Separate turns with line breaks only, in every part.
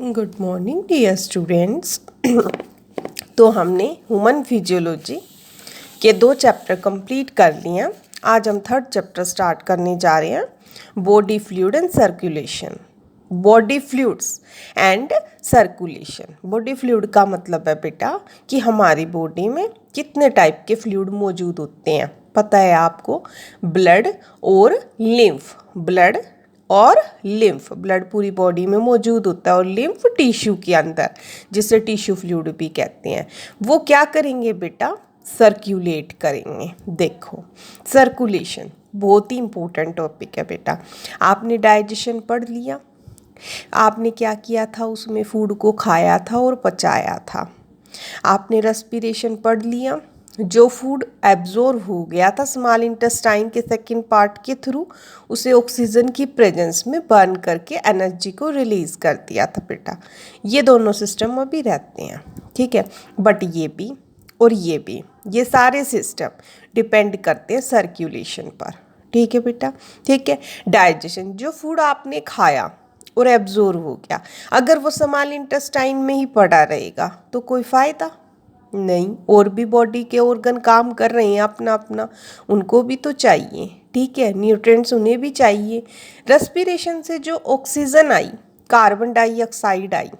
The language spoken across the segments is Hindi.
Good morning dear students. तो हमने ह्यूमन फिजियोलॉजी के 2 चैप्टर कंप्लीट कर लिए हैं। आज हम 3rd चैप्टर स्टार्ट करने जा रहे हैं, body fluid and circulation. Body fluids and circulation. Body fluid का मतलब है बेटा कि हमारी बॉडी में कितने टाइप के फ्लूइड मौजूद होते हैं। पता है आपको, ब्लड और लिम्फ। ब्लड पूरी बॉडी में मौजूद होता है और लिम्फ टिश्यू के अंदर, जिसे टिश्यू फ्लूइड भी कहते हैं। वो क्या करेंगे बेटा? सर्कुलेट करेंगे। देखो, सर्कुलेशन बहुत ही इंपॉर्टेंट टॉपिक है बेटा। आपने डाइजेशन पढ़ लिया, आपने क्या किया था, उसमें फूड को खाया था और पचाया था। आपने रेस्पिरेशन पढ़ लिया, जो फूड एब्जॉर्ब हो गया था स्मॉल इंटेस्टाइन के सेकंड पार्ट के थ्रू, उसे ऑक्सीजन की प्रेजेंस में बर्न करके एनर्जी को रिलीज कर दिया था बेटा। ये दोनों सिस्टम अभी रहते हैं, ठीक है। बट ये भी और ये सारे सिस्टम डिपेंड करते हैं सर्कुलेशन पर, ठीक है बेटा, ठीक है। डाइजेशन, जो फूड आपने खाया और एब्जॉर्ब हो गया, अगर वो स्मॉल इंटेस्टाइन में ही पड़ा रहेगा तो कोई फ़ायदा नहीं। और भी बॉडी के ऑर्गन काम कर रहे हैं अपना अपना, उनको भी तो चाहिए, ठीक है, न्यूट्रिएंट्स उन्हें भी चाहिए। रेस्पिरेशन से जो ऑक्सीजन आई, कार्बन डाइऑक्साइड आई,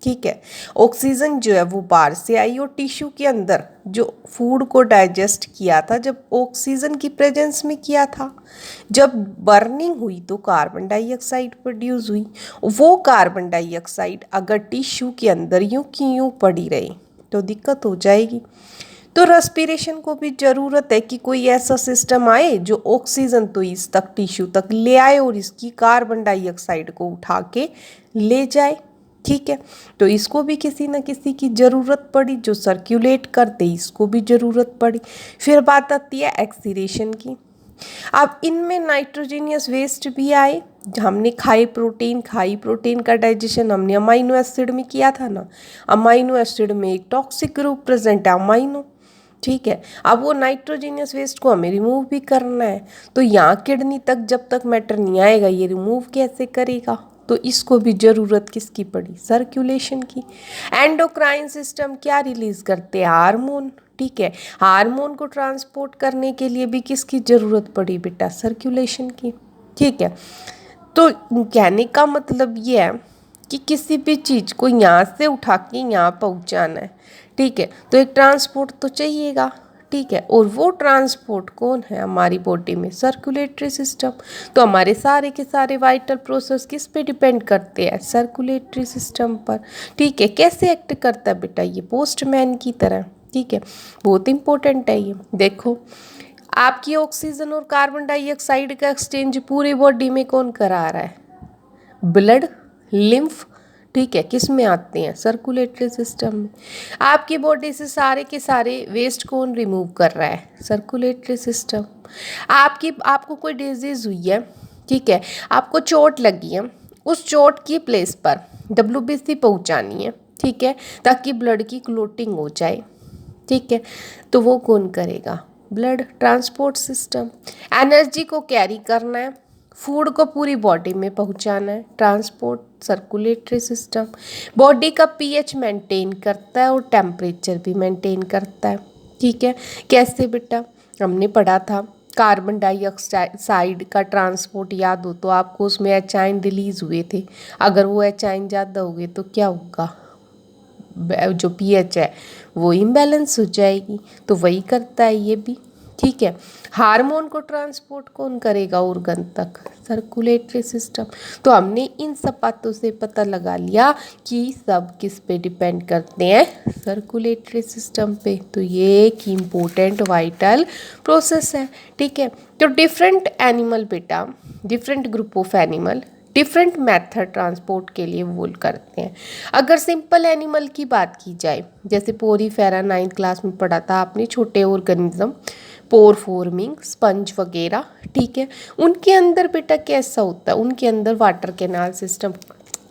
ठीक है, ऑक्सीजन जो है वो बाहर से आई और टिश्यू के अंदर जो फूड को डाइजेस्ट किया था, जब ऑक्सीजन की प्रेजेंस में किया था, जब बर्निंग हुई तो कार्बन डाइऑक्साइड प्रोड्यूस हुई। वो कार्बन डाइऑक्साइड अगर टिश्यू के अंदर यूं की यूं पड़ी रहे तो दिक्कत हो जाएगी। तो रेस्पिरेशन को भी ज़रूरत है कि कोई ऐसा सिस्टम आए जो ऑक्सीजन तो इस तक टिश्यू तक ले आए और इसकी कार्बन डाइऑक्साइड को उठा के ले जाए, ठीक है। तो इसको भी किसी न किसी की ज़रूरत पड़ी, जो सर्कुलेट करते, इसको भी ज़रूरत पड़ी। फिर बात आती है एक्सीरेशन की। अब इनमें नाइट्रोजीनियस वेस्ट भी आए। हमने खाई प्रोटीन का डाइजेशन हमने अमाइनो एसिड में किया था ना। अमाइनो एसिड में एक टॉक्सिक ग्रुप प्रेजेंट है, अमाइनो, ठीक है। अब वो नाइट्रोजीनियस वेस्ट को हमें रिमूव भी करना है, तो यहाँ किडनी तक जब तक मैटर नहीं आएगा, ये रिमूव कैसे करेगा? तो इसको भी ज़रूरत किसकी पड़ी? सर्कुलेशन की। एंडोक्राइन सिस्टम क्या रिलीज करते हैं? हार्मोन, ठीक है। हार्मोन को ट्रांसपोर्ट करने के लिए भी किसकी ज़रूरत पड़ी बेटा? सर्कुलेशन की, ठीक है। तो कहने का मतलब ये है कि किसी भी चीज़ को यहाँ से उठा के यहाँ पहुँचाना है, ठीक है, तो एक ट्रांसपोर्ट तो चाहिएगा, ठीक है। और वो ट्रांसपोर्ट कौन है हमारी बॉडी में? Circulatory system. तो हमारे सारे के सारे वाइटल प्रोसेस किस पे डिपेंड करते हैं? सर्कुलेटरी सिस्टम पर, ठीक है। कैसे एक्ट करता है बेटा? ये पोस्टमैन की तरह, ठीक है, बहुत इंपॉर्टेंट है ये। देखो, आपकी ऑक्सीजन और कार्बन डाइऑक्साइड का एक्सचेंज पूरी बॉडी में कौन करा रहा है? ब्लड, लिम्फ, ठीक है। किस में आते हैं? सर्कुलेटरी सिस्टम में। आपकी बॉडी से सारे के सारे वेस्ट कौन रिमूव कर रहा है? Circulatory system. आपको कोई डिजीज़ हुई है, ठीक है, आपको चोट लगी है, उस चोट की प्लेस पर WBC पहुंचानी है, ठीक है, ताकि ब्लड की क्लोटिंग हो जाए, ठीक है, तो वो कौन करेगा? Blood transport system. एनर्जी को कैरी करना है, फूड को पूरी बॉडी में पहुंचाना है, ट्रांसपोर्ट सर्कुलेटरी सिस्टम। बॉडी का pH मेंटेन करता है और टेम्परेचर भी मेंटेन करता है, ठीक है। कैसे बेटा? हमने पढ़ा था कार्बन डाइऑक्साइड का ट्रांसपोर्ट, याद हो तो आपको, उसमें एचाइन रिलीज हुए थे। अगर वो एचाइन ज़्यादा हो गए तो क्या होगा? जो pH है वो इम्बैलेंस हो जाएगी। तो वही करता है ये भी, ठीक है। हार्मोन को ट्रांसपोर्ट कौन करेगा ऑर्गन तक? Circulatory system. तो हमने इन सब बातों से पता लगा लिया कि सब किस पे डिपेंड करते हैं? सर्कुलेटरी सिस्टम पे। तो ये एक इम्पोर्टेंट वाइटल प्रोसेस है, ठीक है। तो डिफरेंट एनिमल बेटा, different group of animal different method transport के लिए वोल करते हैं। अगर सिंपल एनिमल की बात की जाए, जैसे पोरीफेरा 9th क्लास में पढ़ा था आपने, छोटे ऑर्गेनिज्म, पोर फॉर्मिंग, स्पंज वगैरह, ठीक है, उनके अंदर बेटा कैसा होता है? उनके अंदर वाटर कैनाल सिस्टम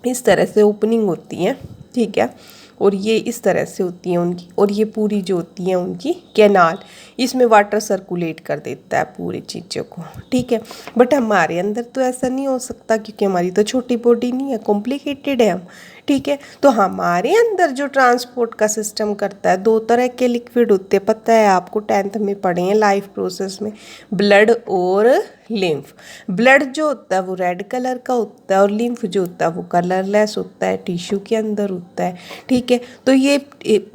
इस तरह से ओपनिंग होती है, ठीक है, और ये इस तरह से होती है उनकी, और ये पूरी जो होती है उनकी कैनाल, इसमें वाटर सर्कुलेट कर देता है पूरी चीज़ों को, ठीक है। बट हमारे अंदर तो ऐसा नहीं हो सकता, क्योंकि हमारी तो छोटी बॉडी नहीं है, कॉम्प्लिकेटेड है हम, ठीक है। तो हमारे अंदर जो ट्रांसपोर्ट का सिस्टम करता है, दो तरह के लिक्विड होते हैं, पता है आपको, 10th में पढ़े हैं लाइफ प्रोसेस में, ब्लड और लिम्फ। ब्लड जो होता है वो रेड कलर का होता है और लिम्फ जो होता है वो कलरलेस होता है, टिश्यू के अंदर होता है, ठीक है। तो ये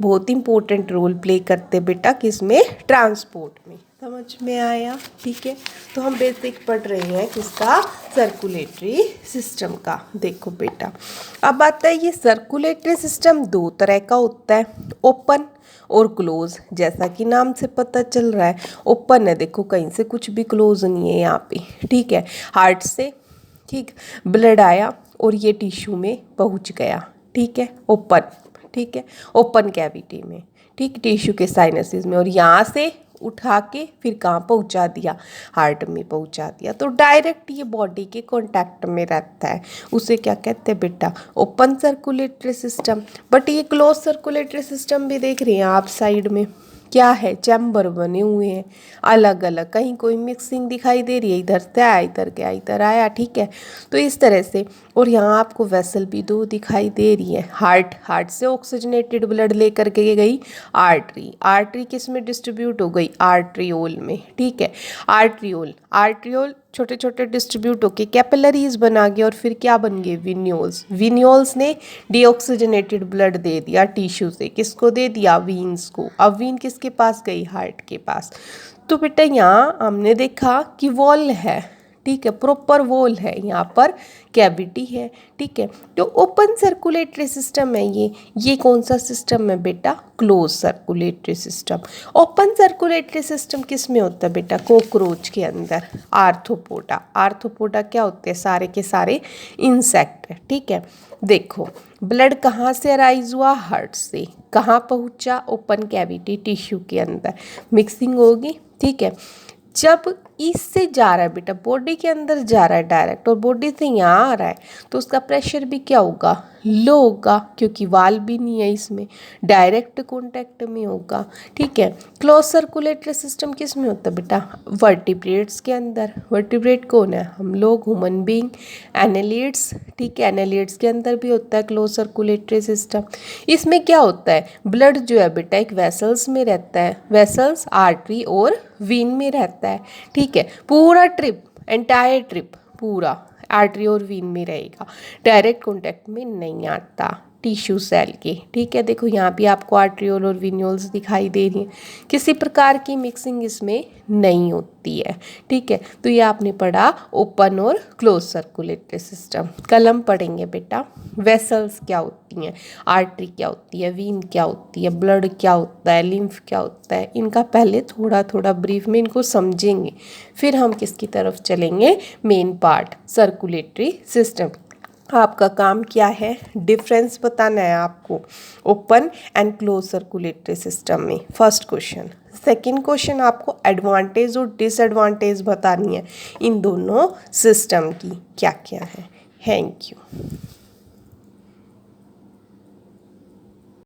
बहुत इंपॉर्टेंट रोल प्ले करते हैं बेटा किसमें, ट्रांसपोर्ट में। समझ में आया, ठीक है। तो हम बेसिक पढ़ रहे हैं किसका, सर्कुलेटरी सिस्टम का। देखो बेटा, अब आता है ये सर्कुलेटरी सिस्टम दो तरह का होता है, ओपन और क्लोज। जैसा कि नाम से पता चल रहा है, ओपन है, देखो कहीं से कुछ भी क्लोज नहीं है यहाँ पे, ठीक है। हार्ट से, ठीक, ब्लड आया और ये टिश्यू में पहुँच गया, ठीक है, ओपन, ठीक है, ओपन कैविटी में, ठीक, टिश्यू के साइनसेस में, और यहाँ से उठा के फिर कहाँ पहुँचा दिया, हार्ट में पहुँचा दिया। तो डायरेक्ट ये बॉडी के कांटेक्ट में रहता है, उसे क्या कहते हैं बेटा, ओपन सर्कुलेटरी सिस्टम। बट ये क्लोज सर्कुलेटरी सिस्टम भी देख रहे हैं आप साइड में, क्या है, चैम्बर बने हुए हैं अलग अलग, कहीं कोई मिक्सिंग दिखाई दे रही है, इधर से आया, इधर गया, इधर आया, ठीक है। तो इस तरह से, और यहाँ आपको वेसल भी दो दिखाई दे रही है। हार्ट से ऑक्सीजनेटेड ब्लड लेकर के गई आर्टरी किस में डिस्ट्रीब्यूट हो गई, आर्ट्रियोल में, ठीक है। आर्ट्रियोल छोटे छोटे डिस्ट्रीब्यूट होके कैपिलरीज बना गए और फिर क्या बन गए, विन्योल्स ने डीऑक्सीजनेटेड ब्लड दे दिया टिश्यू से, किसको दे दिया, वीन्स को। अब वीन किसके पास गई, हार्ट के पास। तो बेटा यहाँ हमने देखा कि वॉल है, ठीक है, प्रॉपर वॉल है, यहाँ पर कैविटी है, ठीक है। तो ओपन सर्कुलेटरी सिस्टम है ये कौन सा सिस्टम है बेटा, close circulatory system. Open circulatory system किस में होता है बेटा, कॉकरोच के अंदर, आर्थ्रोपोडा क्या होते हैं, सारे के सारे इंसेक्ट है, ठीक है। देखो, ब्लड कहाँ से अराइज हुआ, हार्ट से, कहाँ पहुँचा, ओपन कैविटी टिश्यू के अंदर, मिक्सिंग होगी, ठीक है। जब इससे जा रहा है बेटा, बॉडी के अंदर जा रहा है डायरेक्ट, और बॉडी से यहाँ आ रहा है, तो उसका प्रेशर भी क्या होगा, लो होगा, क्योंकि वाल भी नहीं है इसमें, डायरेक्ट कॉन्टैक्ट में होगा, ठीक है। क्लोज सर्कुलेटरी सिस्टम किस में होता है बेटा, वर्टिब्रेट्स के अंदर। वर्टिब्रेट कौन है, हम लोग, ह्यूमन बीइंग, एनालिड्स, ठीक है, एनालिड्स के अंदर भी होता है क्लोज सर्कुलेटरी सिस्टम। इसमें क्या होता है, ब्लड जो है बेटा एक वेसल्स में रहता है, वेसल्स, आर्टरी और वीन में रहता है, ठीक है। पूरा ट्रिप, एंटायर ट्रिप पूरा आर्टरी और वीन में रहेगा, डायरेक्ट कॉन्टैक्ट में नहीं आता टिश्यू सेल के, ठीक है। देखो यहाँ भी आपको आर्ट्रियोल और विन्योल्स दिखाई दे रही हैं, किसी प्रकार की मिक्सिंग इसमें नहीं होती है, ठीक है। तो ये आपने पढ़ा ओपन और क्लोज सर्कुलेटरी सिस्टम। कल हम पढ़ेंगे बेटा वेसल्स क्या होती हैं, आर्टरी क्या होती है, वीन क्या होती है, ब्लड क्या होता है, लिम्फ क्या होता है, इनका पहले थोड़ा थोड़ा ब्रीफ में इनको समझेंगे, फिर हम किसकी तरफ चलेंगे, मेन पार्ट सर्कुलेटरी सिस्टम। आपका काम क्या है, डिफरेंस बताना है आपको open and close circulatory system में, फर्स्ट क्वेश्चन। सेकंड क्वेश्चन आपको एडवांटेज और डिसएडवांटेज बतानी है इन दोनों सिस्टम की क्या क्या है। Thank you.